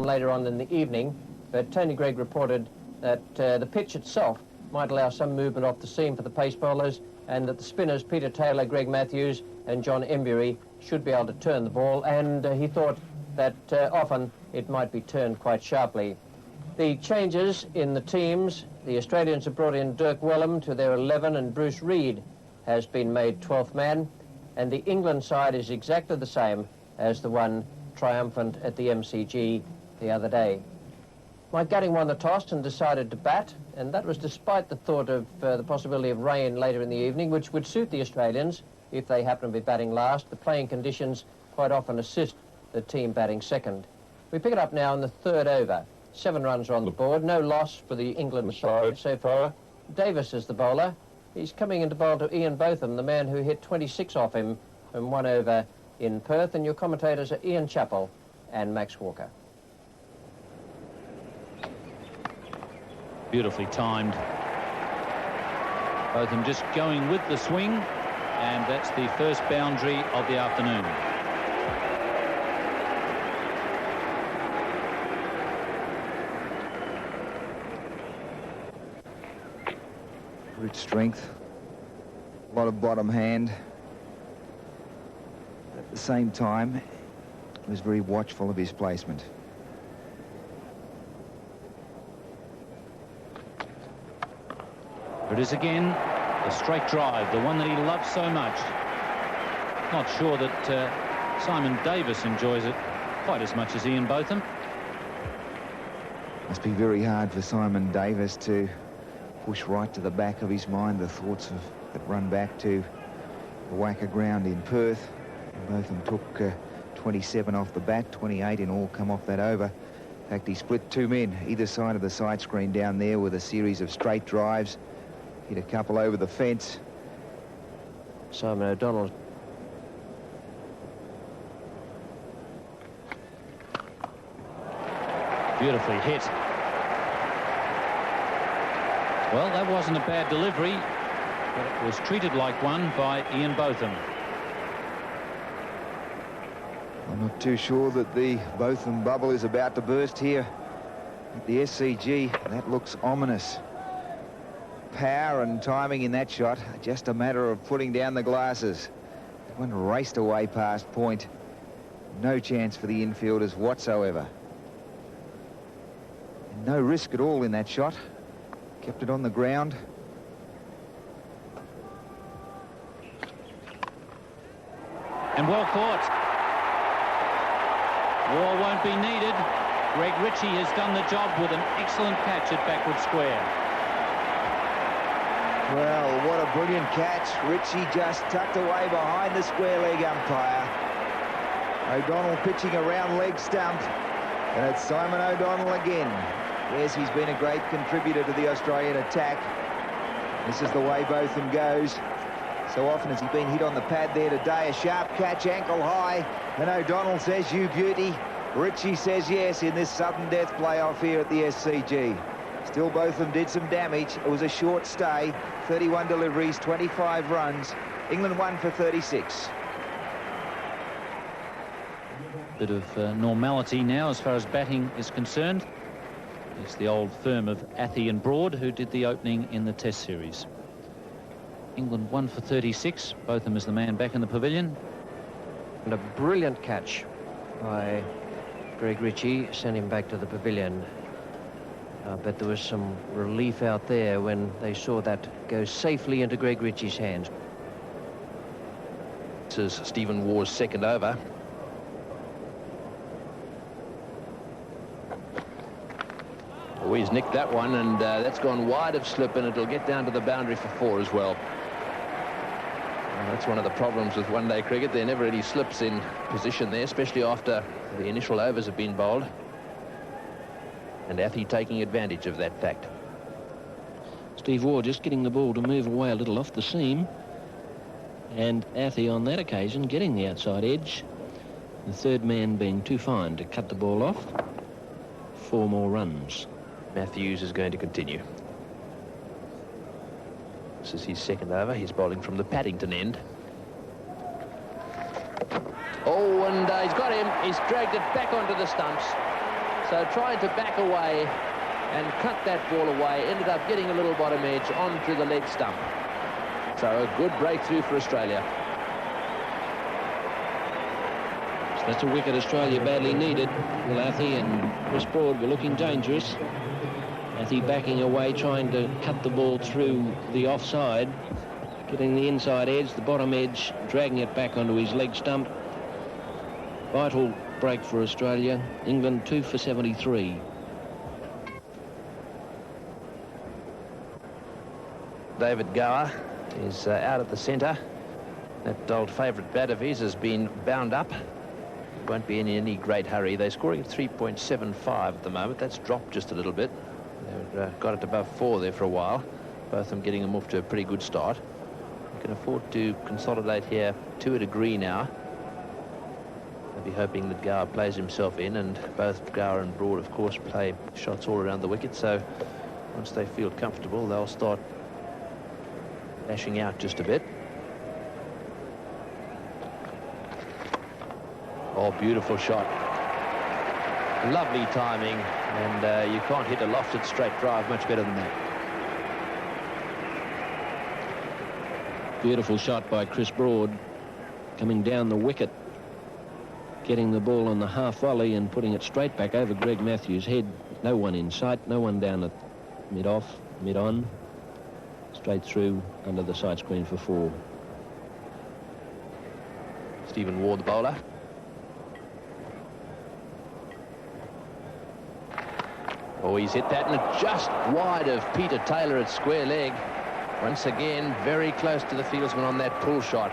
later on in the evening, but Tony Greig reported that the pitch itself might allow some movement off the seam for the pace bowlers, and that the spinners, Peter Taylor, Greg Matthews and John Embury, should be able to turn the ball, and he thought that often it might be turned quite sharply. The changes in the teams, the Australians have brought in Dirk Wellham to their 11, and Bruce Reid has been made 12th man, and the England side is exactly the same as the one triumphant at the MCG the other day. Mike Gatting won the toss and decided to bat, and that was despite the thought of the possibility of rain later in the evening, which would suit the Australians if they happen to be batting last. The playing conditions quite often assist the team batting second. We pick it up now in the third over. 7 runs are on the board, no loss for the England side so far. Davis is the bowler. He's coming into bowl to Ian Botham, the man who hit 26 off him from 1 over in Perth, and your commentators are Ian Chappell and Max Walker. Beautifully timed. Botham just going with the swing, and that's the first boundary of the afternoon. Brute strength, a lot of bottom hand. At the same time, he was very watchful of his placement. It is again a straight drive, the one that he loves so much. Not sure that Simon Davis enjoys it quite as much as Ian Botham. Must be very hard for Simon Davis to push right to the back of his mind the thoughts that run back to the whacker ground in Perth. Botham took 27 off the bat, 28 in all come off that over. In fact, he split 2 men either side of the side screen down there with a series of straight drives. Hit a couple over the fence. Simon O'Donnell. Beautifully hit. Well, that wasn't a bad delivery, but it was treated like one by Ian Botham. I'm not too sure that the Botham bubble is about to burst here at the SCG. That looks ominous. Power and timing in that shot, just a matter of putting down the glasses. One raced away past point. No chance for the infielders whatsoever. And no risk at all in that shot. Kept it on the ground. And well caught. War won't be needed. Greg Ritchie has done the job with an excellent catch at backward square. Well, what a brilliant catch. Ritchie just tucked away behind the square leg umpire. O'Donnell pitching a round leg stump. And it's Simon O'Donnell again. Yes, he's been a great contributor to the Australian attack. This is the way Botham goes. So often has he been hit on the pad there today. A sharp catch, ankle high. And O'Donnell says, you beauty. Ritchie says yes in this sudden death playoff here at the SCG. Still, Botham did some damage. It was a short stay. 31 deliveries, 25 runs. England won for 36. Bit of normality now as far as batting is concerned. It's the old firm of Athey and Broad who did the opening in the Test series. England won for 36. Botham is the man back in the pavilion. And a brilliant catch by Greg Ritchie sent him back to the pavilion. I bet there was some relief out there when they saw that go safely into Greg Ritchie's hands. This is Stephen Waugh's second over. Oh, he's nicked that one, and that's gone wide of slip, and it'll get down to the boundary for 4 as well. That's one of the problems with one-day cricket. There never any slips in position there, especially after the initial overs have been bowled. And Athey taking advantage of that fact. Steve Waugh just getting the ball to move away a little off the seam. And Athey on that occasion getting the outside edge. The third man being too fine to cut the ball off. 4 more runs. Matthews is going to continue. This is his second over. He's bowling from the Paddington end. Oh, and he's got him. He's dragged it back onto the stumps. So trying to back away and cut that ball away, ended up getting a little bottom edge onto the leg stump. So a good breakthrough for Australia. So that's a wicket Australia badly needed. Well, Athey and Chris Broad were looking dangerous. Athey backing away, trying to cut the ball through the offside, getting the inside edge, the bottom edge, dragging it back onto his leg stump. Vital break for Australia. England 2 for 73. David Gower is out at the centre. That old favourite bat of his has been bound up. Won't be in any great hurry. They're scoring at 3.75 at the moment. That's dropped just a little bit. They've got it above 4 there for a while. Both of them getting them off to a pretty good start. You can afford to consolidate here to a degree now. They'll be hoping that Gower plays himself in, and both Gower and Broad, of course, play shots all around the wicket. So once they feel comfortable, they'll start dashing out just a bit. Oh, beautiful shot. Lovely timing, and you can't hit a lofted straight drive much better than that. Beautiful shot by Chris Broad, coming down the wicket, getting the ball on the half volley and putting it straight back over Greg Matthews' head. No one in sight, no one down at mid-off, mid-on, straight through under the side screen for 4. Stephen Waugh, the bowler. Oh, he's hit that, and it just wide of Peter Taylor at square leg. Once again, very close to the fieldsman on that pull shot.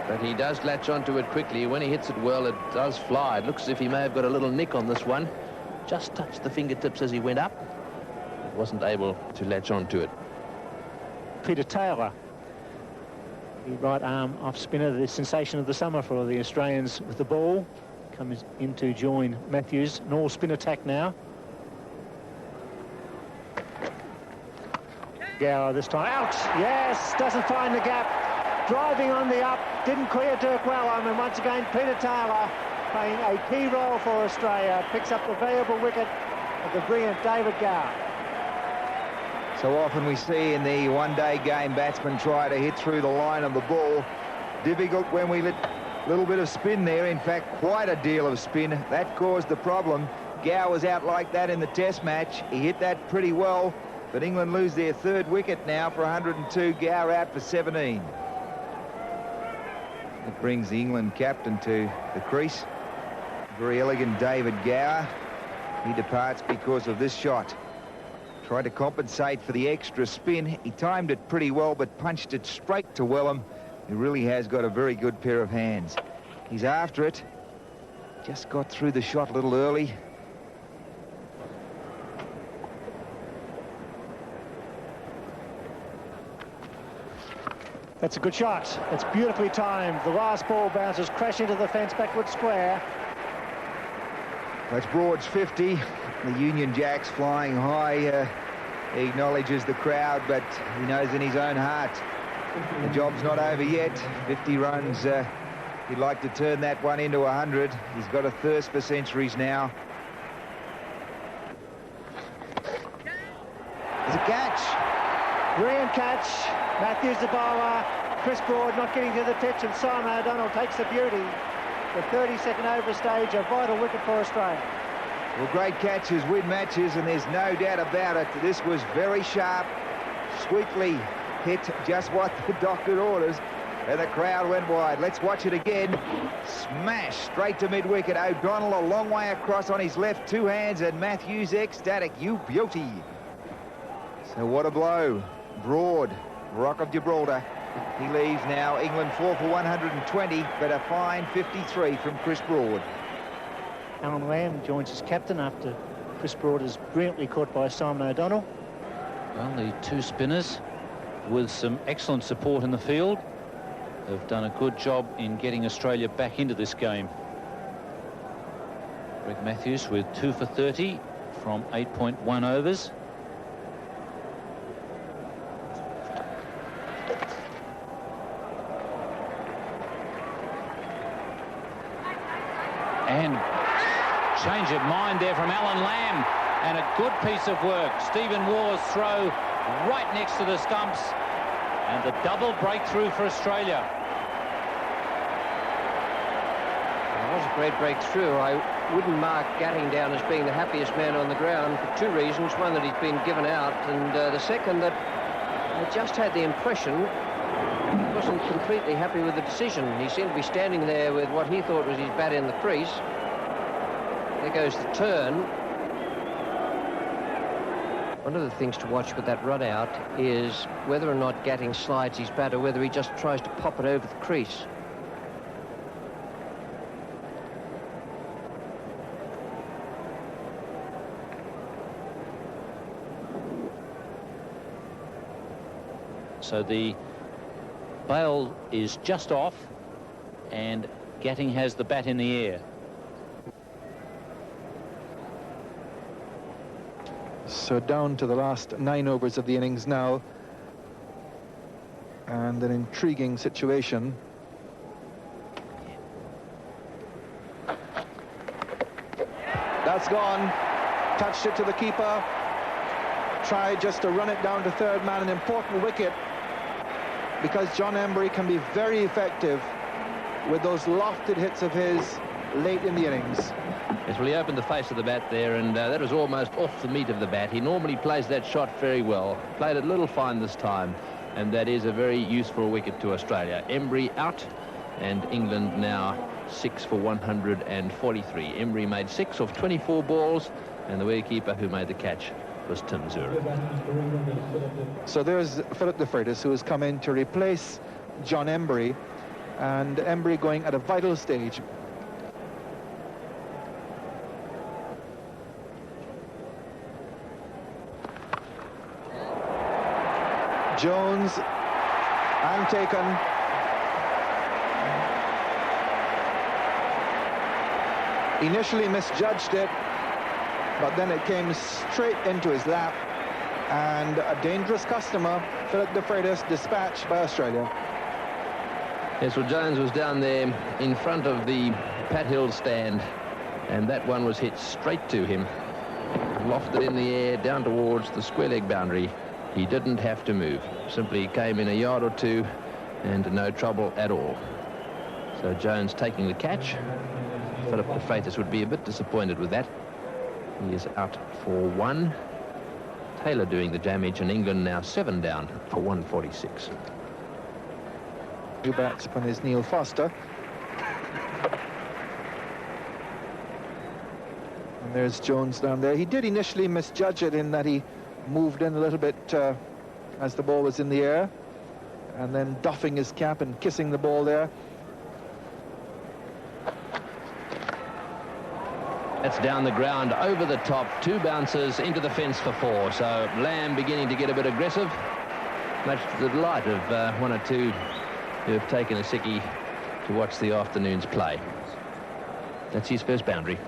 But he does latch onto it quickly. When he hits it well, it does fly. It looks as if he may have got a little nick on this one. Just touched the fingertips as he went up. He wasn't able to latch onto it. Peter Taylor, the right arm off spinner, the sensation of the summer for the Australians with the ball, comes in to join Matthews. An all-spin attack now. Gower this time out. Yes, doesn't find the gap. Driving on the up, didn't clear Dirk Wellham, and once again Peter Taylor playing a key role for Australia. Picks up the valuable wicket of the brilliant David Gower. So often we see in the one-day game batsmen try to hit through the line of the ball. Difficult when we let a little bit of spin there. In fact, quite a deal of spin. That caused the problem. Gower was out like that in the Test match. He hit that pretty well, but England lose their 3rd wicket now for 102. Gower out for 17. That brings the England captain to the crease. Very elegant David Gower. He departs because of this shot. Tried to compensate for the extra spin. He timed it pretty well, but punched it straight to Wellham, who really has got a very good pair of hands. He's after it. Just got through the shot a little early. That's a good shot. It's beautifully timed. The last ball bounces, crash into the fence, backward square. That's Broad's 50. The Union Jacks flying high. He acknowledges the crowd, but he knows in his own heart the job's not over yet. 50 runs. He'd like to turn that one into 100. He's got a thirst for centuries now. There's a catch. Brilliant catch. Matthews the bowler. Chris Broad not getting to the pitch, and Simon O'Donnell takes the beauty. The 32nd over stage, a vital wicket for Australia. Well, great catches win matches, and there's no doubt about it. This was very sharp, sweetly hit, just what the doctor orders, and the crowd went wide. Let's watch it again. Smash straight to mid-wicket. O'Donnell a long way across on his left, 2 hands, and Matthews ecstatic. You beauty. So what a blow. Broad, Rock of Gibraltar. He leaves now. England 4 for 120, but a fine 53 from Chris Broad. Alan Lamb joins his captain after Chris Broad is brilliantly caught by Simon O'Donnell. Well, the 2 spinners, with some excellent support in the field, have done a good job in getting Australia back into this game. Greg Matthews with 2 for 30 from 8.1 overs. And change of mind there from Alan Lamb, and a good piece of work. Stephen Waugh's throw right next to the stumps, and the double breakthrough for Australia. It was a great breakthrough. I wouldn't mark Gatting down as being the happiest man on the ground for two reasons. One, that he's been given out, and the second, that I just had the impression he wasn't completely happy with the decision. He seemed to be standing there with what he thought was his bat in the crease. There goes the turn. One of the things to watch with that run out is whether or not Gatting slides his bat or whether he just tries to pop it over the crease. So the bail is just off, and Gatting has the bat in the air. So down to the last 9 overs of the innings now, and an intriguing situation. That's gone. Touched it to the keeper. Tried just to run it down to third man, an important wicket, because John Emburey can be very effective with those lofted hits of his late in the innings. Yes, well, he opened the face of the bat there, and that was almost off the meat of the bat. He normally plays that shot very well. Played it a little fine this time, and that is a very useful wicket to Australia. Emburey out, and England now 6 for 143. Emburey made 6 of 24 balls, and the wicketkeeper who made the catch was Tim Zura. So there's Philip de Freitas, who has come in to replace John Emburey, and Emburey going at a vital stage. Jones, and taken. Initially misjudged it, but then it came straight into his lap, and a dangerous customer, Philip de Freitas, dispatched by Australia. Yes, well, Jones was down there in front of the Pat Hill stand, and that one was hit straight to him. Lofted in the air, down towards the square leg boundary. He didn't have to move. Simply came in a yard or two, and no trouble at all. So Jones taking the catch. Philip de Freitas would be a bit disappointed with that. He is out for 1. Taylor doing the damage, and England now 7 down for 146. New batsman is Neil Foster. And there's Jones down there. He did initially misjudge it in that he moved in a little bit as the ball was in the air, and then doffing his cap and kissing the ball there. That's down the ground, over the top, 2 bounces into the fence for 4. So Lamb beginning to get a bit aggressive, much to the delight of 1 or 2 who have taken a sickie to watch the afternoon's play. That's his first boundary.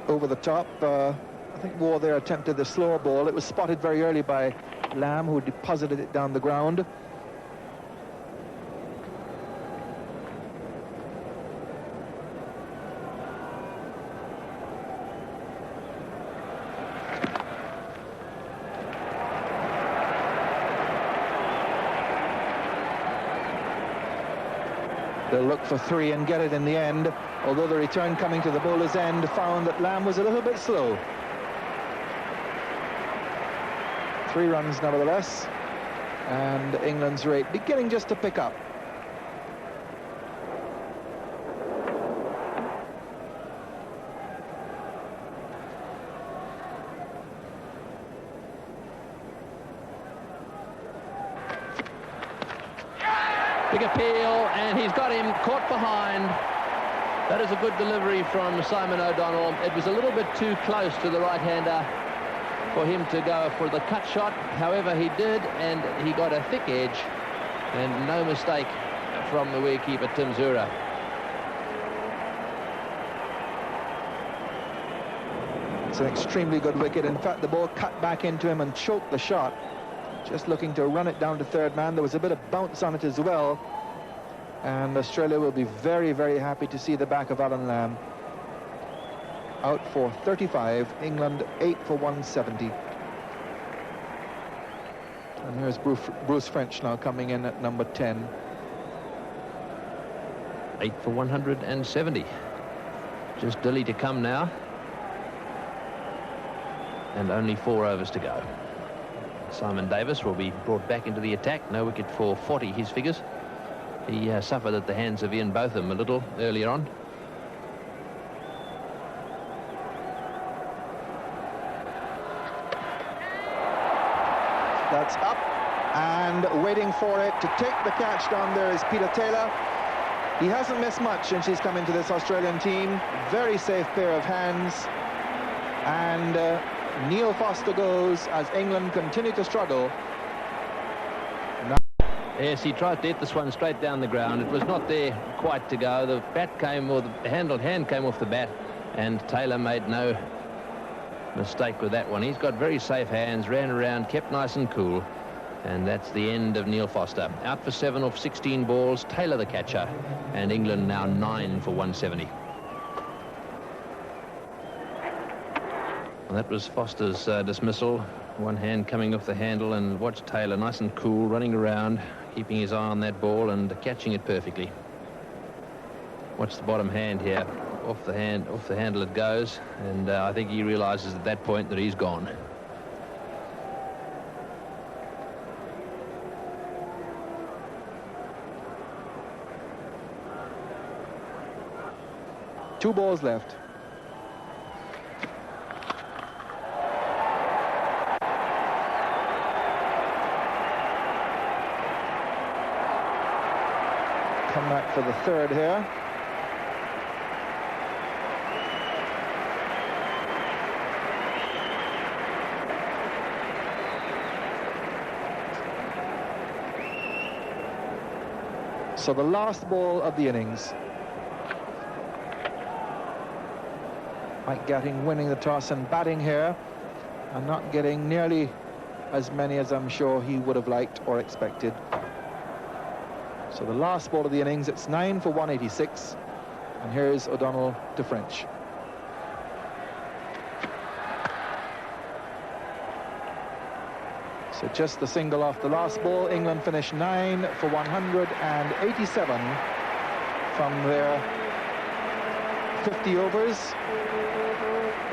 Over the top, I think Waugh there attempted the slower ball. It was spotted very early by Lamb, who deposited it down the ground. They'll look for 3 and get it in the end, although the return coming to the bowler's end found that Lamb was a little bit slow. 3 runs nevertheless, and England's rate beginning just to pick up. Big appeal, and he's got him caught behind. That is a good delivery from Simon O'Donnell. It was a little bit too close to the right-hander for him to go for the cut shot. However, he did, and he got a thick edge, and no mistake from the wicketkeeper Tim Zura. It's an extremely good wicket. In fact, the ball cut back into him and choked the shot. Just looking to run it down to third man. There was a bit of bounce on it as well. And Australia will be very, very happy to see the back of Alan Lamb. Out for 35, England 8 for 170. And here's Bruce French now coming in at number 10. 8 for 170. Just Dilly to come now. And only 4 overs to go. Simon Davis will be brought back into the attack. No wicket for 40, his figures. He suffered at the hands of Ian Botham a little earlier on. That's up, and waiting for it to take the catch down there is Peter Taylor. He hasn't missed much since he's come into this Australian team. Very safe pair of hands. And Neil Foster goes as England continue to struggle. Yes, he tried to hit this one straight down the ground. It was not there quite to go. The bat came, or the hand came off the bat, and Taylor made no mistake with that one. He's got very safe hands, ran around, kept nice and cool, and that's the end of Neil Foster. Out for 7 off 16 balls, Taylor the catcher, and England now 9 for 170. And that was Foster's dismissal. One hand coming off the handle, and watch Taylor nice and cool, running around, keeping his eye on that ball and catching it perfectly. Watch the bottom hand here. Off the handle it goes, and I think he realizes at that point that he's gone. Two balls left. Come back for the third here. So the last ball of the innings. Mike Gatting winning the toss and batting here, and not getting nearly as many as I'm sure he would have liked or expected. So the last ball of the innings, it's 9 for 186, and here's O'Donnell to French. So just the single off the last ball. England finished 9 for 187 from their 50 overs.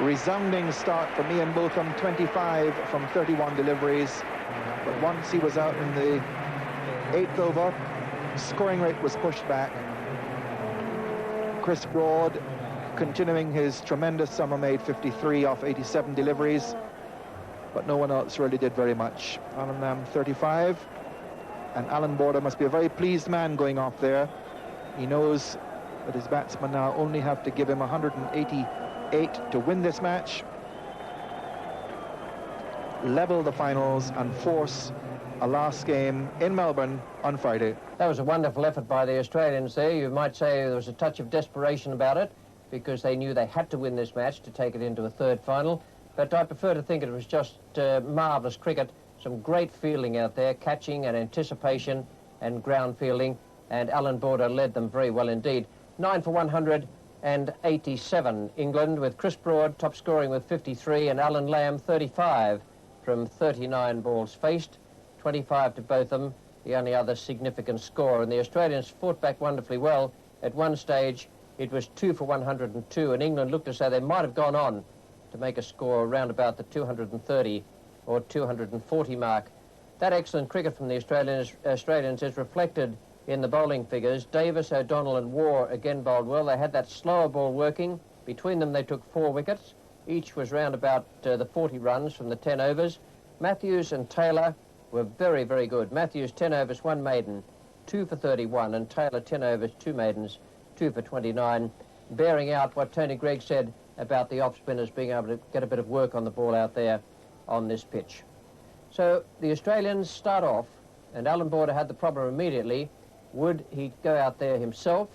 Resounding start from Ian Botham, 25 from 31 deliveries. But once he was out in the 8th over, scoring rate was pushed back. Chris Broad continuing his tremendous summer, made 53 off 87 deliveries, but no one else really did very much. Alan Lamb 35, and Alan Border must be a very pleased man going off there. He knows that his batsmen now only have to give him 188 to win this match, level the finals, and force a last game in Melbourne on Friday. That was a wonderful effort by the Australians there. You might say there was a touch of desperation about it because they knew they had to win this match to take it into a third final. But I prefer to think it was just marvellous cricket, some great fielding out there, catching and anticipation and ground fielding, and Alan Border led them very well indeed. 9 for 187 England, with Chris Broad top scoring with 53 and Alan Lamb 35 from 39 balls faced. 25 to both of them, the only other significant score. And the Australians fought back wonderfully well. At one stage, it was 2 for 102, and England looked as though they might have gone on to make a score around about the 230 or 240 mark. That excellent cricket from the Australians is reflected in the bowling figures. Davis, O'Donnell and Waugh again bowled well. They had that slower ball working. Between them, they took 4 wickets. Each was round about the 40 runs from the 10 overs. Matthews and Taylor were very, very good. Matthews 10 overs, 1 maiden, 2 for 31, and Taylor 10 overs, 2 maidens, 2 for 29, bearing out what Tony Greig said about the off-spinners being able to get a bit of work on the ball out there on this pitch. So the Australians start off, and Alan Border had the problem immediately. Would he go out there himself,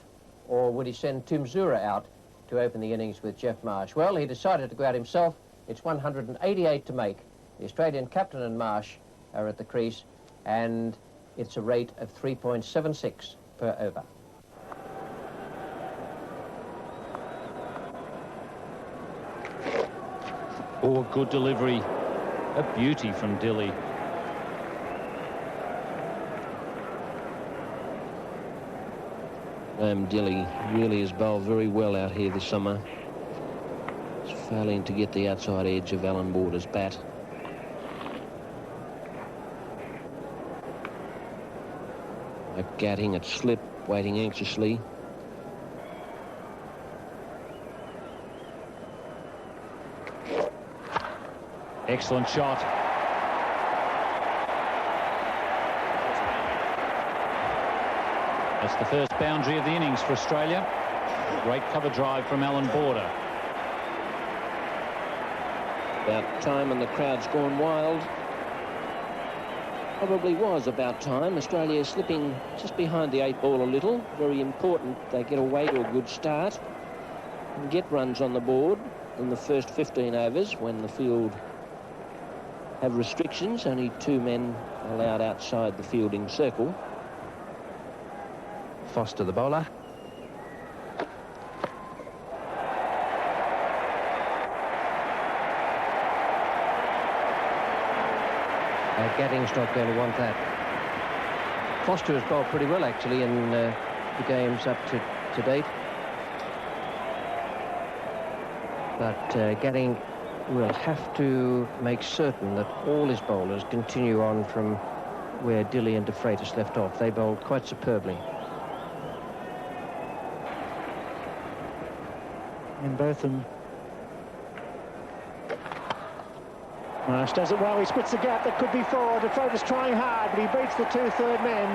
or would he send Tim Zura out to open the innings with Geoff Marsh? Well, he decided to go out himself. It's 188 to make. The Australian captain and Marsh are at the crease, and it's a rate of 3.76 per over. Oh, good delivery. A beauty from Dilley. Dilley really has bowled very well out here this summer. He's failing to get the outside edge of Alan Border's bat. Gatting at slip, waiting anxiously. Excellent shot. That's the first boundary of the innings for Australia. Great cover drive from Alan Border. About time, and the crowd's gone wild. Probably was about time. Australia slipping just behind the 8 ball a little. Very important they get away to a good start and get runs on the board in the first 15 overs when the field have restrictions. Only 2 men allowed outside the fielding circle. Foster, the bowler. Gatting's not going to want that. Foster has bowled pretty well, actually, in the games up to date. But Gatting will have to make certain that all his bowlers continue on from where Dilley and De Freitas left off. They bowled quite superbly. And Botham. Marsh does it well. He splits the gap. That could be 4. De Freitas trying hard, but he beats the 2 third men.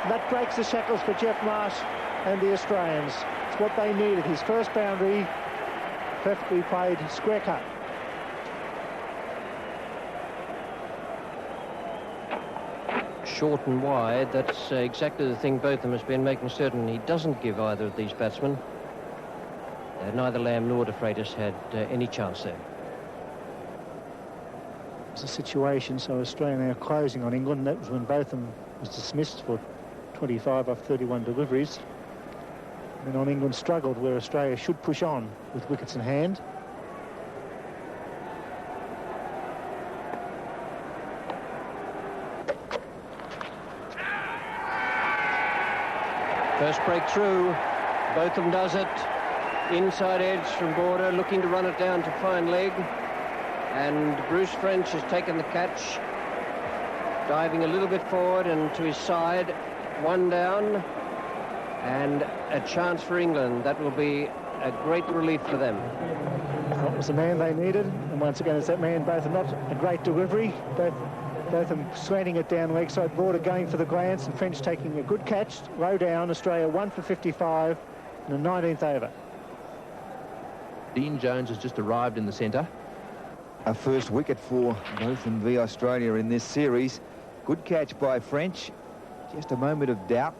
That breaks the shackles for Geoff Marsh and the Australians. It's what they needed. His first boundary, perfectly played, square cut. Short and wide, that's exactly the thing Botham has been making certain he doesn't give either of these batsmen. Neither Lamb nor De Freitas had any chance there. It's a situation, so Australia now closing on England. That was when Botham was dismissed for 25 off 31 deliveries. And on England struggled where Australia should push on with wickets in hand. First breakthrough, Botham does it. Inside edge from Border, looking to run it down to fine leg. And Bruce French has taken the catch, diving a little bit forward and to his side. 1 down, and a chance for England. That will be a great relief for them. That was the man they needed, and once again it's that man. Botham, not a great delivery. Botham slanting it down leg side. Border going for the glance, and French taking a good catch. Low down. Australia 1 for 55 in the 19th over. Dean Jones has just arrived in the centre. A first wicket for Botham v Australia in this series. Good catch by French. Just a moment of doubt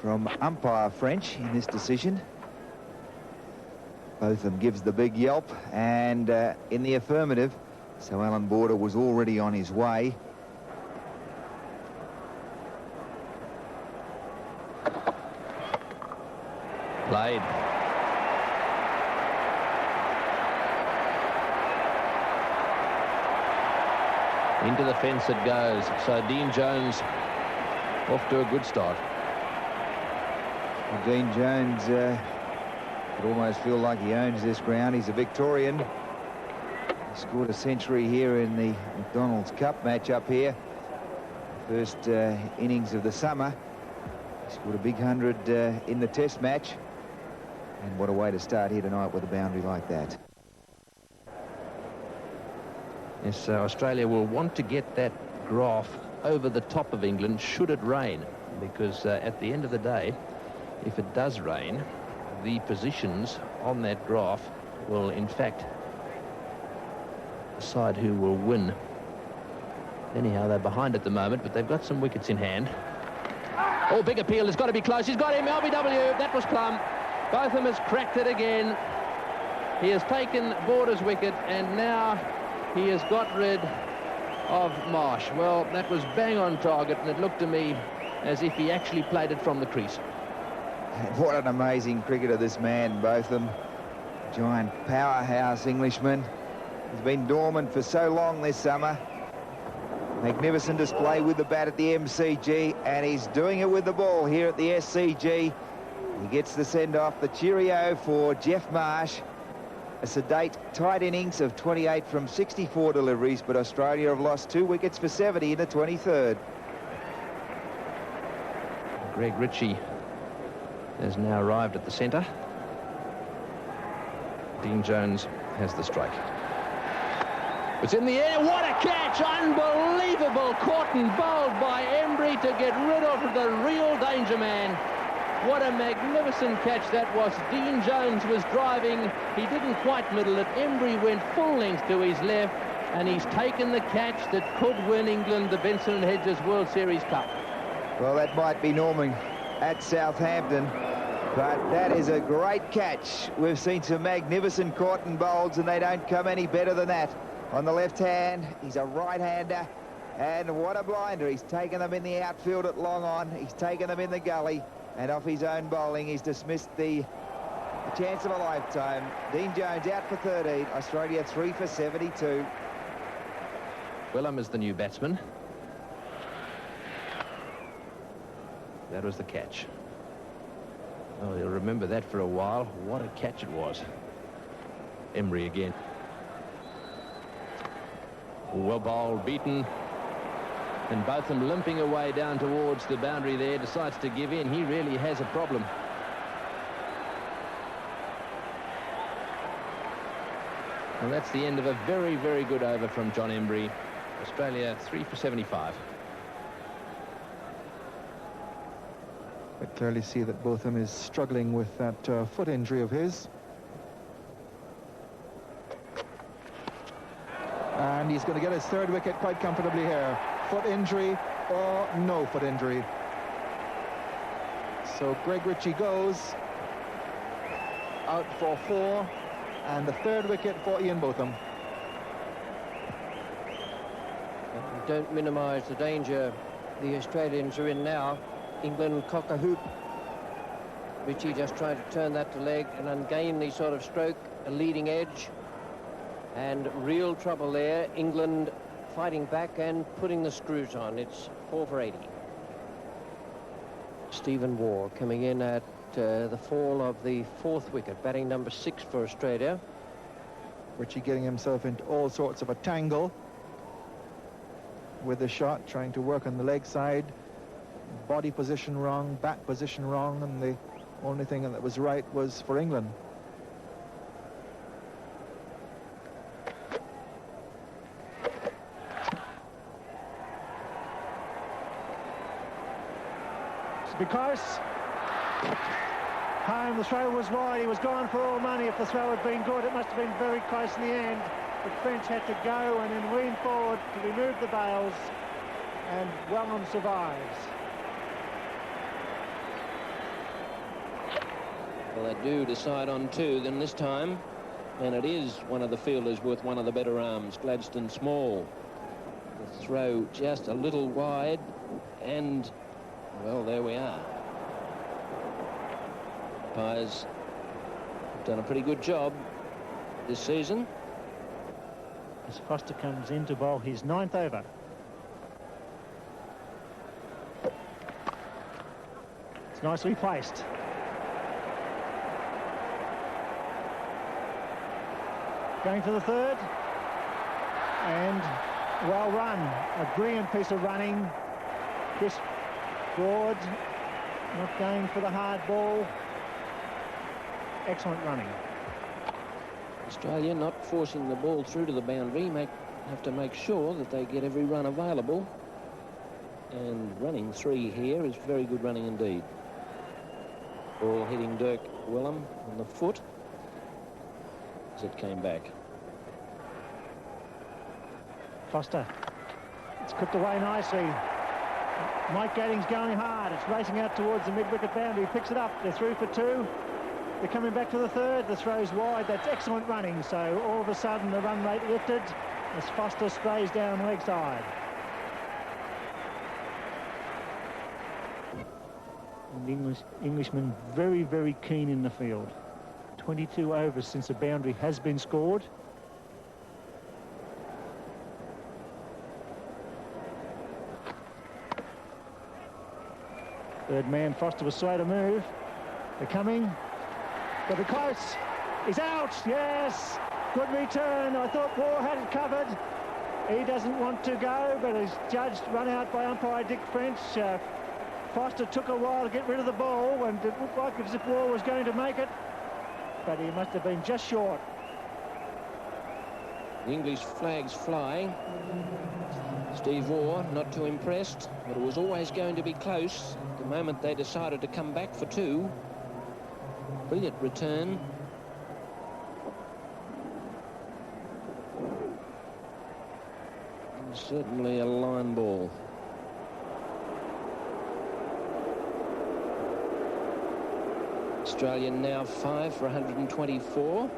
from umpire French in this decision. Botham gives the big yelp, and in the affirmative, so Alan Border was already on his way. Played. Into the fence it goes. So Dean Jones off to a good start. Well, Dean Jones could almost feel like he owns this ground. He's a Victorian. He scored a century here in the McDonald's Cup match up here. First innings of the summer. He scored a big 100 in the Test match. And what a way to start here tonight with a boundary like that. Yes, Australia will want to get that graph over the top of England should it rain, because at the end of the day, if it does rain, the positions on that graph will in fact decide who will win. Anyhow, they're behind at the moment, but they've got some wickets in hand. Oh, big appeal, has got to be close. He's got him, LBW, that was plumb. Botham has cracked it again. He has taken Border's wicket, and now he has got rid of Marsh. Well, that was bang on target, and it looked to me as if he actually played it from the crease. What an amazing cricketer this man, Botham. Giant powerhouse Englishman. He's been dormant for so long this summer. Magnificent display with the bat at the MCG, and he's doing it with the ball here at the SCG. He gets the send-off, the cheerio for Jeff Marsh. A sedate, tight innings of 28 from 64 deliveries, but Australia have lost 2 wickets for 70 in the 23rd. Greg Ritchie has now arrived at the centre. Dean Jones has the strike. It's in the air. What a catch! Unbelievable! Caught and bowled by Embry to get rid of the real danger man. What a magnificent catch that was. Dean Jones was driving. He didn't quite middle it. Embry went full length to his left, and he's taken the catch that could win England the Benson and Hedges World Series Cup. Well, that might be Norman at Southampton, but that is a great catch. We've seen some magnificent caught and bowls, and they don't come any better than that. On the left hand, he's a right-hander, and what a blinder. He's taken them in the outfield at long on. He's taken them in the gully, and off his own bowling, he's dismissed the chance of a lifetime. Dean Jones out for 13. Australia 3 for 72. Willem is the new batsman. That was the catch. Oh, you'll remember that for a while. What a catch it was. Embry again. Well bowled, beaten. And both of them limping away down towards the boundary there. Decides to give in. He really has a problem. And that's the end of a very, very good over from John Embry. Australia 3 for 75. I clearly see that Botham is struggling with that foot injury of his. And he's going to get his 3rd wicket quite comfortably here. Foot injury or no foot injury. So Greg Ritchie goes out for 4, and the 3rd wicket for Ian Botham. Don't minimise the danger the Australians are in now. England cock a hoop. Ritchie just trying to turn that to leg, an ungainly sort of stroke, a leading edge, and real trouble there. England fighting back and putting the screws on. It's 4 for 80. Stephen Waugh coming in at the fall of the 4th wicket, batting number 6 for Australia. Ritchie getting himself into all sorts of a tangle with the shot, trying to work on the leg side. Body position wrong, back position wrong, and the only thing that was right was for England. To be close. Home, the throw was wide. He was gone for all money. If the throw had been good, it must have been very close in the end. But French had to go and then lean forward to remove the bails, and Wellham survives. Well, they do decide on 2 then this time, and it is one of the fielders with one of the better arms, Gladstone Small. The throw just a little wide, and well, there we are. Umpires have done a pretty good job this season. As Foster comes in to bowl his 9th over. It's nicely placed. Going for the 3rd, and well run. A brilliant piece of running. Chris Broad not going for the hard ball. Excellent running. Australia not forcing the ball through to the boundary, have to make sure that they get every run available. And running 3 here is very good running indeed. Ball hitting Dirk Wellham on the foot as it came back. Foster. It's clipped away nicely. Mike Gadding's going hard. It's racing out towards the mid-wicket boundary. He picks it up. They're through for 2. They're coming back to the 3rd. The throw's wide. That's excellent running. So all of a sudden the run rate lifted as Foster strays down leg side. And Englishman very, very keen in the field. 22 overs since a boundary has been scored. Third man, Foster, was slow to move. They're coming. Got to be close. He's out. Yes. Good return. I thought Waugh had it covered. He doesn't want to go, but is judged run out by umpire Dick French. Foster took a while to get rid of the ball, and it looked like as if Waugh was going to make it, but he must have been just short. The English flag's flying. Steve Waugh not too impressed, but it was always going to be close. The moment they decided to come back for two. Brilliant return. And certainly a line ball. Australia now 5 for 124.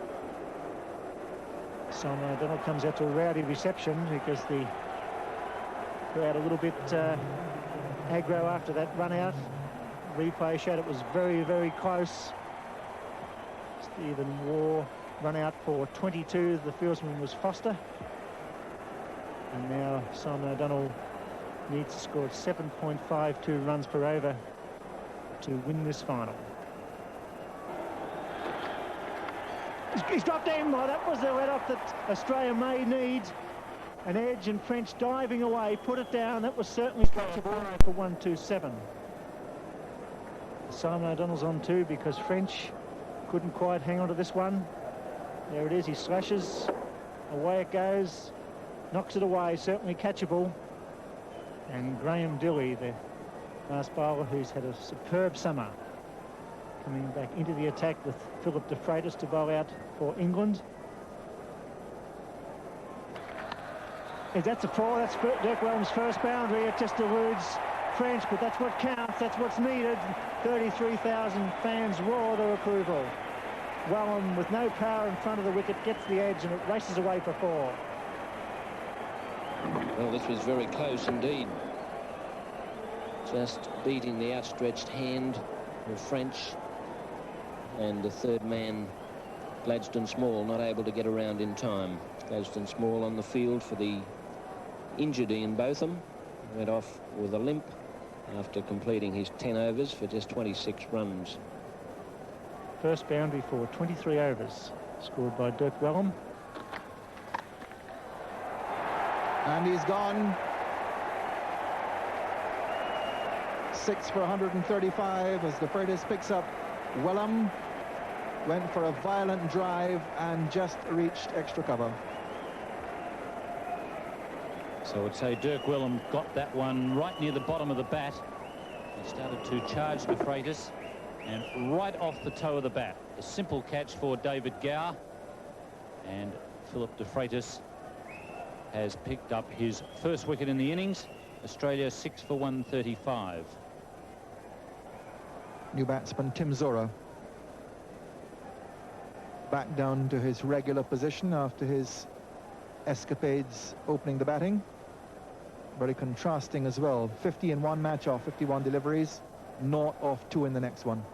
Simon O'Donnell comes out to a rowdy reception because the crowd a little bit aggro after that run out. Replay showed it was very, very close. Stephen Waugh run out for 22. The fieldsman was Foster. And now Simon O'Donnell needs to score 7.52 runs per over to win this final. He's dropped him. Oh, that was the let-off that Australia may need. An Edge and French diving away, put it down. That was certainly possible for 1-2-7. Simon O'Donnell's on two because French couldn't quite hang on to this one. There it is. He slashes. Away it goes. Knocks it away. Certainly catchable. And Graham Dilley, the fast bowler who's had a superb summer, coming back into the attack with Philip de Freitas to bowl out for England. If that's a four, that's Dirk Wellham's first boundary. It just eludes French, but that's what counts. That's what's needed. 33,000 fans roar their approval. Wellham, with no power in front of the wicket, gets the edge and it races away for four. Well, this was very close indeed. Just beating the outstretched hand of French. And the third man, Gladstone Small, not able to get around in time. Gladstone Small on the field for the injured Ian Botham. Went off with a limp after completing his 10 overs for just 26 runs. First boundary for 23 overs, scored by Dirk Wellham. And he's gone. 6 for 135 as de Freitas picks up Wellham. Went for a violent drive and just reached extra cover. So I'd say Dirk Wellham got that one right near the bottom of the bat. He started to charge de Freitas and right off the toe of the bat. A simple catch for David Gower. And Philip de Freitas has picked up his first wicket in the innings. Australia 6 for 135. New batsman Tim Zora back down to his regular position after his escapades opening the batting. Very contrasting as well. 50 in one match off 51 deliveries, not off 2 in the next one.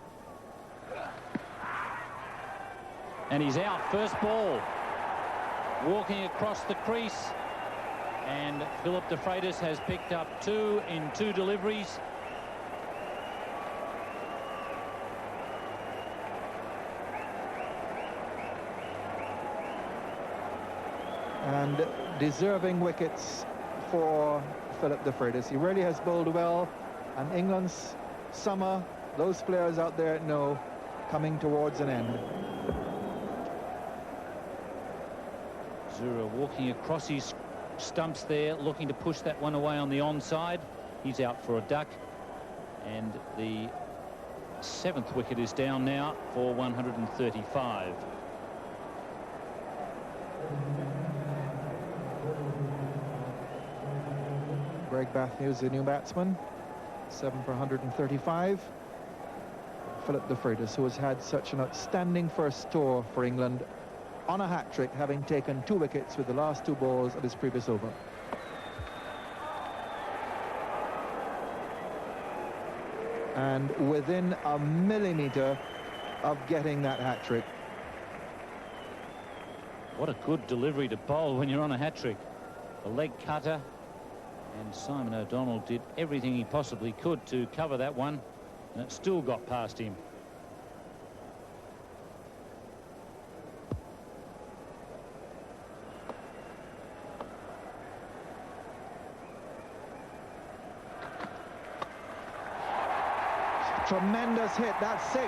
And he's out. First ball. Walking across the crease. And Philip de Freitas has picked up 2 in 2 deliveries. And deserving wickets for Philip de Freitas. He really has bowled well, and England's summer, those players out there know, coming towards an end. Zura walking across his stumps there, looking to push that one away on the onside. He's out for a duck, and the 7th wicket is down now for 135. Greg Matthews, the new batsman, 7 for 135. Philip de Freitas, who has had such an outstanding first tour for England, on a hat-trick, having taken 2 wickets with the last 2 balls of his previous over. And within a millimetre of getting that hat-trick. What a good delivery to bowl when you're on a hat-trick. The leg cutter, and Simon O'Donnell did everything he possibly could to cover that one. And it still got past him. Tremendous hit. That's 6.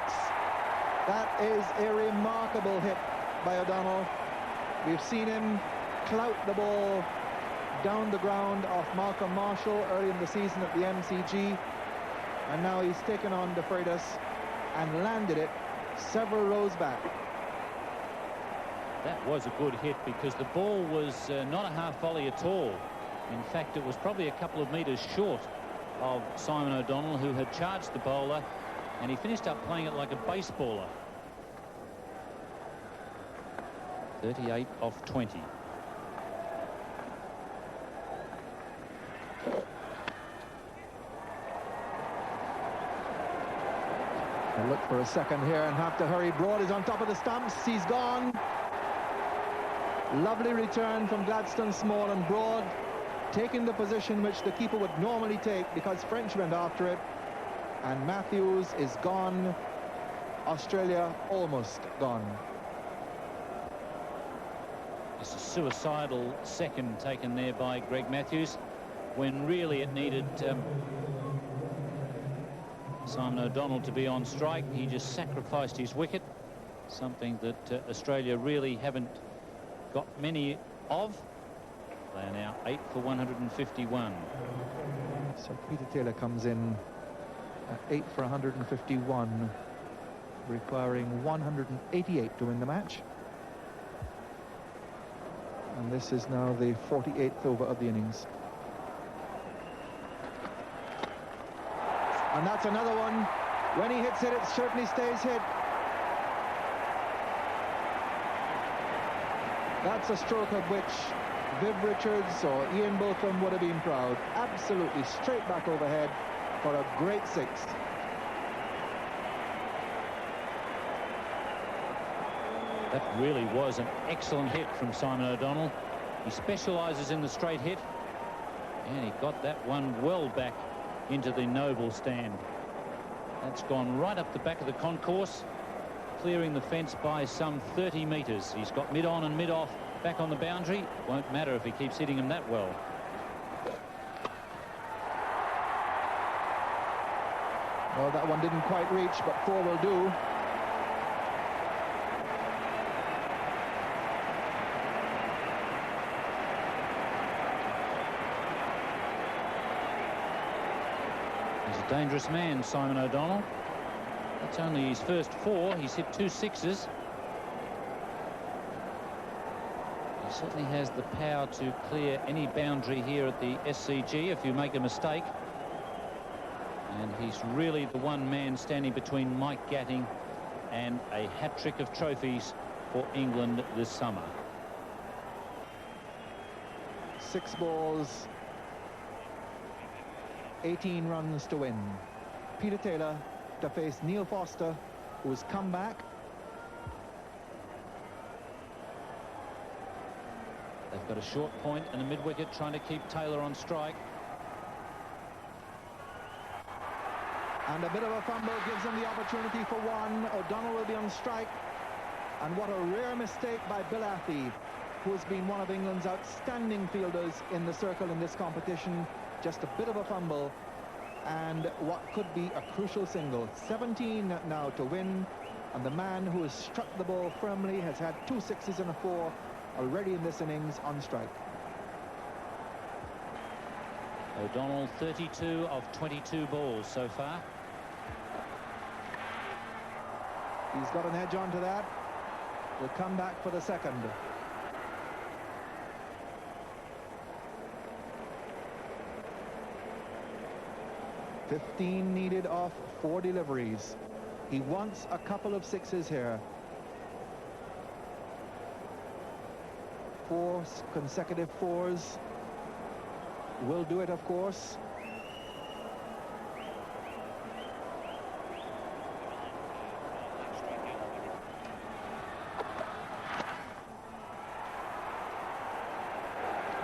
That is a remarkable hit by O'Donnell. We've seen him clout the ball down the ground off Malcolm Marshall early in the season at the MCG, and now he's taken on De Freitas and landed it several rows back. That was a good hit because the ball was not a half volley at all. In fact, it was probably a couple of metres short of Simon O'Donnell, who had charged the bowler, and he finished up playing it like a baseballer. 38 off 20. They'll look for a second here and have to hurry. Broad is on top of the stumps. He's gone. Lovely return from Gladstone Small, and Broad taking the position which the keeper would normally take because French went after it, and Matthews is gone. Australia almost gone. It's a suicidal second taken there by Greg Matthews, when really it needed Simon O'Donnell to be on strike. He just sacrificed his wicket, something that Australia really haven't got many of. They are now 8 for 151. So Peter Taylor comes in at 8 for 151, requiring 188 to win the match. And this is now the 48th over of the innings. And that's another one. When he hits it, it certainly stays hit. That's a stroke of which Viv Richards or Ian Botham would have been proud. Absolutely straight back overhead for a great 6. That really was an excellent hit from Simon O'Donnell. He specialises in the straight hit, and he got that one well back into the Noble stand. That's gone right up the back of the concourse, clearing the fence by some 30 metres. He's got mid-on and mid-off back on the boundary. Won't matter if he keeps hitting him that well. Well, that one didn't quite reach, but 4 will do. He's a dangerous man, Simon O'Donnell. That's only his first 4. He's hit 2 sixes. He certainly has the power to clear any boundary here at the SCG if you make a mistake. And he's really the one man standing between Mike Gatting and a hat-trick of trophies for England this summer. 6 balls, 18 runs to win. Peter Taylor to face Neil Foster, who's come back. They've got a short point and a mid-wicket trying to keep Taylor on strike. And a bit of a fumble gives him the opportunity for 1. O'Donnell will be on strike. And what a rare mistake by Bill Athey, who's been one of England's outstanding fielders in the circle in this competition. Just a bit of a fumble, and what could be a crucial single. 17 now to win, and the man who has struck the ball firmly has had 2 sixes and a 4 already in this innings on strike. O'Donnell 32 of 22 balls so far. He's got an edge onto that. Will come back for the second. $15 needed off 4 deliveries. He wants a couple of sixes here. 4 consecutive 4s will do it, of course.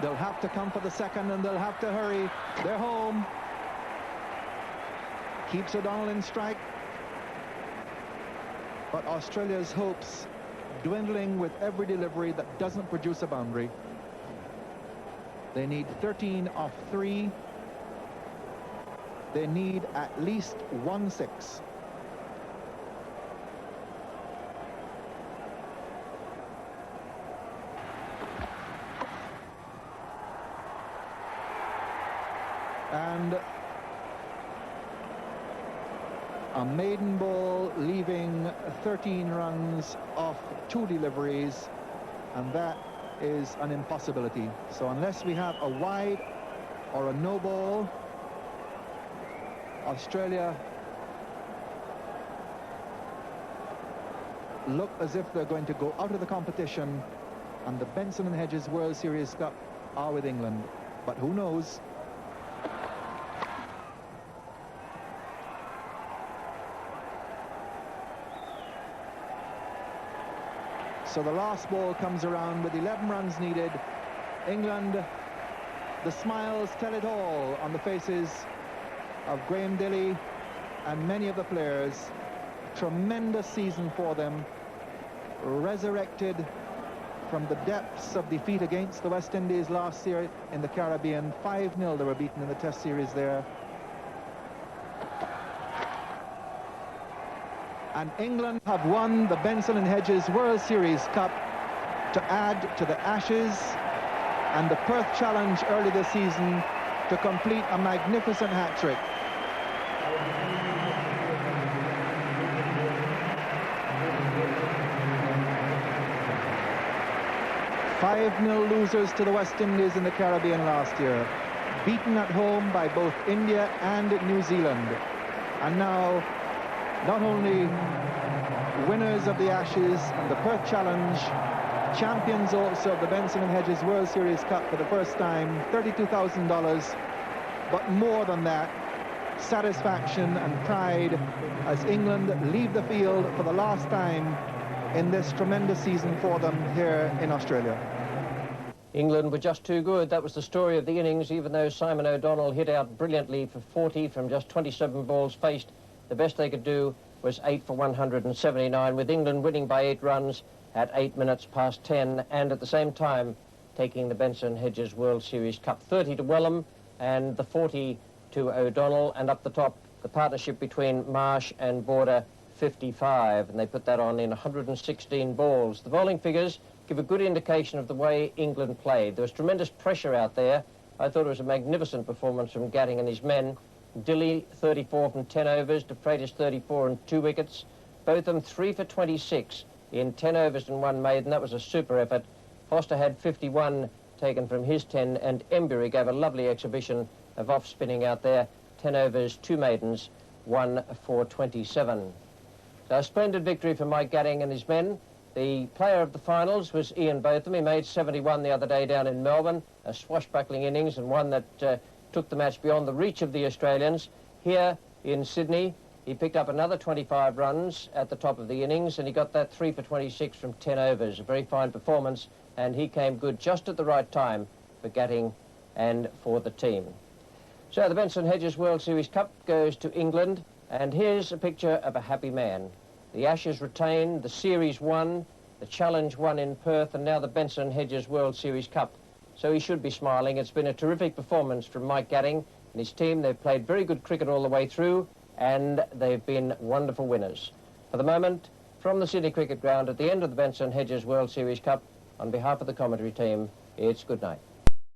They'll have to come for the second, and they'll have to hurry. They're home. keeps O'Donnell in strike. But Australia's hopes dwindling with every delivery that doesn't produce a boundary. They need 13 off 3. They need at least 1-6. And a maiden ball leaving 13 runs off 2 deliveries, and that is an impossibility. So unless we have a wide or a no ball, Australia look as if they're going to go out of the competition, and the Benson and Hedges World Series Cup are with England. But who knows? So the last ball comes around with 11 runs needed. England, the smiles tell it all on the faces of Graham Dilley and many of the players. Tremendous season for them. Resurrected from the depths of defeat against the West Indies last year in the Caribbean. 5-0 they were beaten in the Test series there. And England have won the Benson and Hedges World Series Cup to add to the Ashes and the Perth Challenge early this season to complete a magnificent hat-trick. "5-0 losers to the West Indies in the Caribbean last year, beaten at home by both India and New Zealand, and now not only winners of the Ashes and the Perth Challenge, champions also of the Benson and Hedges World Series Cup for the first time, $32,000, but more than that, satisfaction and pride as England leave the field for the last time in this tremendous season for them here in Australia." England were just too good. That was the story of the innings, even though Simon O'Donnell hit out brilliantly for 40 from just 27 balls faced. The best they could do was 8 for 179, with England winning by 8 runs at 8 minutes past 10, and at the same time taking the Benson Hedges World Series Cup. 30 to Wellham and the 40 to O'Donnell, and up the top the partnership between Marsh and Border, 55, and they put that on in 116 balls. The bowling figures give a good indication of the way England played. There was tremendous pressure out there. I thought it was a magnificent performance from Gatting and his men. Dilley, 34 from 10 overs, De Freitas 34 and 2 wickets. Both of them 3 for 26 in 10 overs and 1 maiden. That was a super effort. Foster had 51 taken from his 10, and Embury gave a lovely exhibition of off-spinning out there. 10 overs, 2 maidens, 1 for 27. So a splendid victory for Mike Gatting and his men. The player of the finals was Ian Botham. He made 71 the other day down in Melbourne, a swashbuckling innings, and one that took the match beyond the reach of the Australians. Here in Sydney, he picked up another 25 runs at the top of the innings, and he got that 3 for 26 from 10 overs. A very fine performance, and he came good just at the right time for Gatting and for the team. So the Benson Hedges World Series Cup goes to England, and here's a picture of a happy man. The Ashes retained, the series won, the challenge won in Perth, and now the Benson Hedges World Series Cup. So he should be smiling. It's been a terrific performance from Mike Gatting and his team. They've played very good cricket all the way through, and they've been wonderful winners. For the moment, from the Sydney Cricket Ground at the end of the Benson Hedges World Series Cup, on behalf of the commentary team, it's good night.